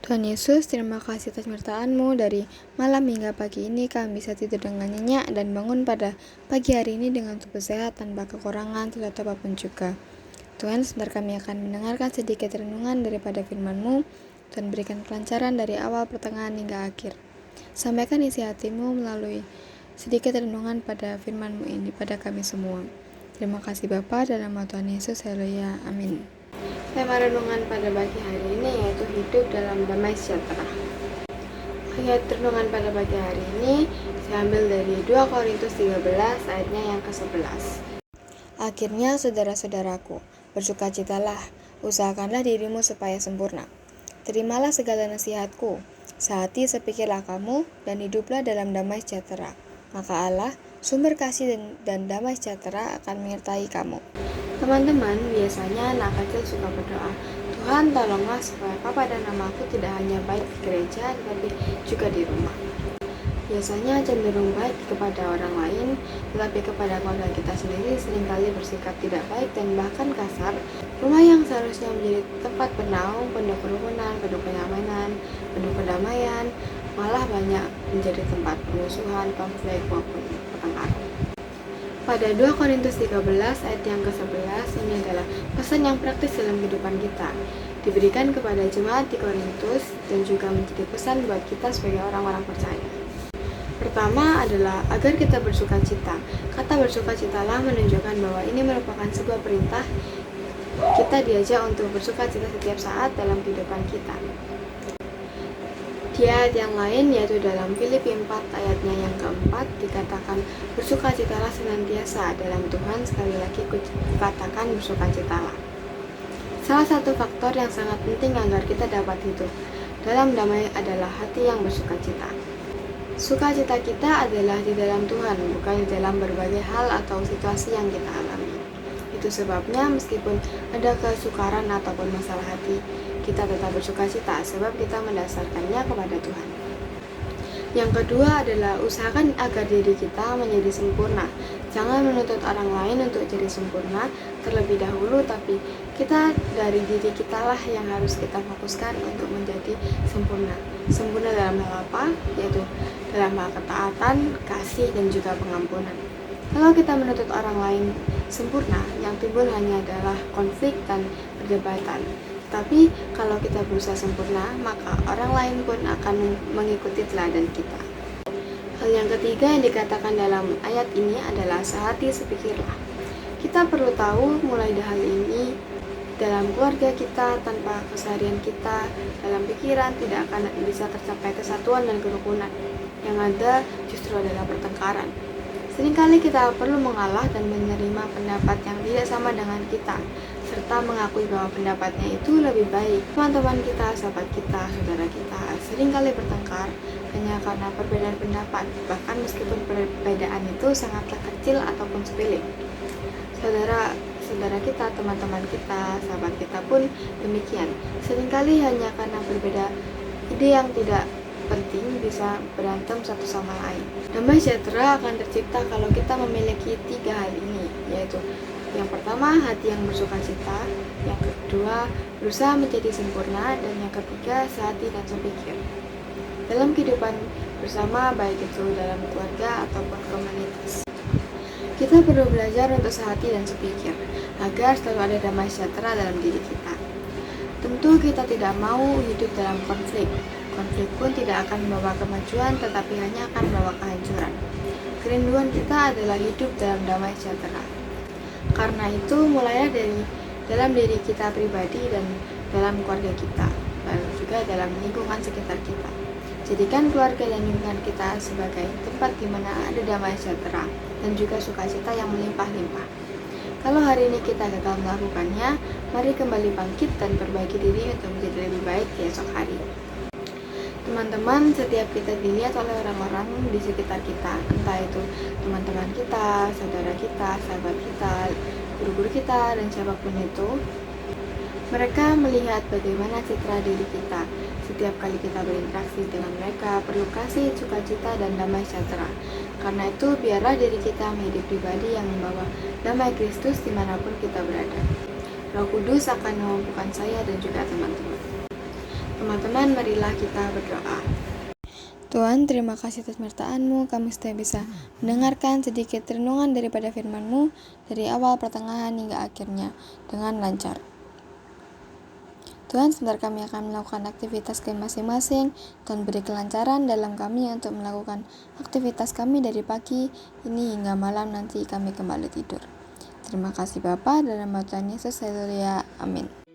Tuhan Yesus, terima kasih atas penyertaan-Mu. Dari malam hingga pagi ini kami bisa tidur dengan nyenyak dan bangun pada pagi hari ini dengan tubuh sehat tanpa kekurangan atau apapun juga. Tuhan, sebentar kami akan mendengarkan sedikit renungan daripada firman-Mu. Tuhan, berikan kelancaran dari awal, pertengahan hingga akhir. Sampaikan isi hati-Mu melalui sedikit renungan pada firman-Mu ini pada kami semua. Terima kasih Bapa, dalam nama Tuhan Yesus, haleluya, amin. Tema renungan pada pagi hari ini yaitu hidup dalam damai sejahtera. Ayat renungan pada pagi hari ini diambil dari 2 Korintus 13 ayatnya yang ke-11. Akhirnya saudara-saudaraku, bersukacitalah, usahakanlah dirimu supaya sempurna. Terimalah segala nasihatku, sehati sepikirlah kamu, dan hiduplah dalam damai sejahtera. Maka Allah, sumber kasih dan damai sejahtera akan menyertai kamu. Teman-teman, biasanya anak kecil suka berdoa, Tuhan tolonglah supaya Papa dan Mamaku tidak hanya baik di gereja, tetapi juga di rumah. Biasanya cenderung baik kepada orang lain, tetapi kepada keluarga kita sendiri seringkali bersikap tidak baik dan bahkan kasar. Rumah yang seharusnya menjadi tempat bernaung, penuh kerukunan, penuh kenyamanan, penuh kedamaian, malah banyak menjadi tempat permusuhan, konflik, maupun pertengkaran. Pada 2 Korintus 13 ayat yang ke-11 ini adalah pesan yang praktis dalam kehidupan kita. Diberikan kepada jemaat di Korintus dan juga menjadi pesan buat kita sebagai orang-orang percaya. Pertama adalah agar kita bersukacita. Kata bersukacitalah menunjukkan bahwa ini merupakan sebuah perintah. Kita diajak untuk bersukacita setiap saat dalam kehidupan kita. Di ayat yang lain yaitu dalam Filipi 4 ayatnya yang keempat dikatakan bersukacitalah senantiasa dalam Tuhan, sekali lagi katakan bersukacitalah. Salah satu faktor yang sangat penting agar kita dapat hidup dalam damai adalah hati yang bersukacita. Sukacita kita adalah di dalam Tuhan, bukan di dalam berbagai hal atau situasi yang kita alami. Itu sebabnya meskipun ada kesukaran ataupun masalah hati, kita tetap bersukacita sebab kita mendasarkannya kepada Tuhan. Yang kedua adalah usahakan agar diri kita menjadi sempurna. Jangan menuntut orang lain untuk jadi sempurna terlebih dahulu, tapi kita dari diri kita lah yang harus kita fokuskan untuk menjadi sempurna. Sempurna dalam hal apa? Yaitu dalam hal ketaatan, kasih, dan juga pengampunan. Kalau kita menuntut orang lain sempurna, yang timbul hanya adalah konflik dan perdebatan. Tapi kalau kita berusaha sempurna, maka orang lain pun akan mengikuti teladan kita. Hal yang ketiga yang dikatakan dalam ayat ini adalah sehati sepikirlah. Kita perlu tahu mulai dari hal ini, dalam keluarga kita, tanpa keseharian kita, dalam pikiran tidak akan bisa tercapai kesatuan dan kerukunan. Yang ada justru adalah pertengkaran. Seringkali kita perlu mengalah dan menerima pendapat yang tidak sama dengan kita, serta mengakui bahwa pendapatnya itu lebih baik. Teman-teman kita, sahabat kita, saudara kita seringkali bertengkar hanya karena perbedaan pendapat, bahkan meskipun perbedaan itu sangatlah kecil ataupun sepele. Saudara kita, teman-teman kita, sahabat kita pun demikian. Seringkali hanya karena berbeda ide yang tidak penting bisa berantem satu sama lain. Damai sejahtera akan tercipta kalau kita memiliki 3 hal ini, yaitu yang pertama, hati yang bersukacita, yang kedua, berusaha menjadi sempurna, dan yang ketiga, sehati dan sepikir. Dalam kehidupan bersama, baik itu dalam keluarga ataupun komunitas, kita perlu belajar untuk sehati dan sepikir, agar selalu ada damai sejahtera dalam diri kita. Tentu kita tidak mau hidup dalam konflik. Konflik pun tidak akan membawa kemajuan, tetapi hanya akan membawa kehancuran. Kerinduan kita adalah hidup dalam damai sejahtera. Karena itu, mulailah dari dalam diri kita pribadi dan dalam keluarga kita, lalu juga dalam lingkungan sekitar kita. Jadikan keluarga dan lingkungan kita sebagai tempat di mana ada damai sejahtera dan juga sukacita yang melimpah-limpah. Kalau hari ini kita gagal melakukannya, mari kembali bangkit dan perbaiki diri untuk menjadi lebih baik di esok hari. Teman-teman, setiap kita dilihat oleh orang-orang di sekitar kita, entah itu teman-teman kita, saudara kita, sahabat kita, guru-guru kita, dan siapapun itu, mereka melihat bagaimana citra diri kita. Setiap kali kita berinteraksi dengan mereka, perlu kasih, sukacita, dan damai sejahtera. Karena itu, biarlah diri kita menjadi pribadi yang membawa damai Kristus dimanapun kita berada. Roh Kudus akan memampukan saya dan juga teman-teman. Teman-teman, marilah kita berdoa. Tuhan, terima kasih atas penyertaan-Mu. Kami sudah bisa mendengarkan sedikit renungan daripada firman-Mu dari awal, pertengahan, hingga akhirnya dengan lancar. Tuhan, sebentar kami akan melakukan aktivitas kami masing-masing. Tuhan beri kelancaran dalam kami untuk melakukan aktivitas kami dari pagi ini hingga malam nanti kami kembali tidur. Terima kasih Bapa, dalam nama Tuhan Yesus, haleluya, amin.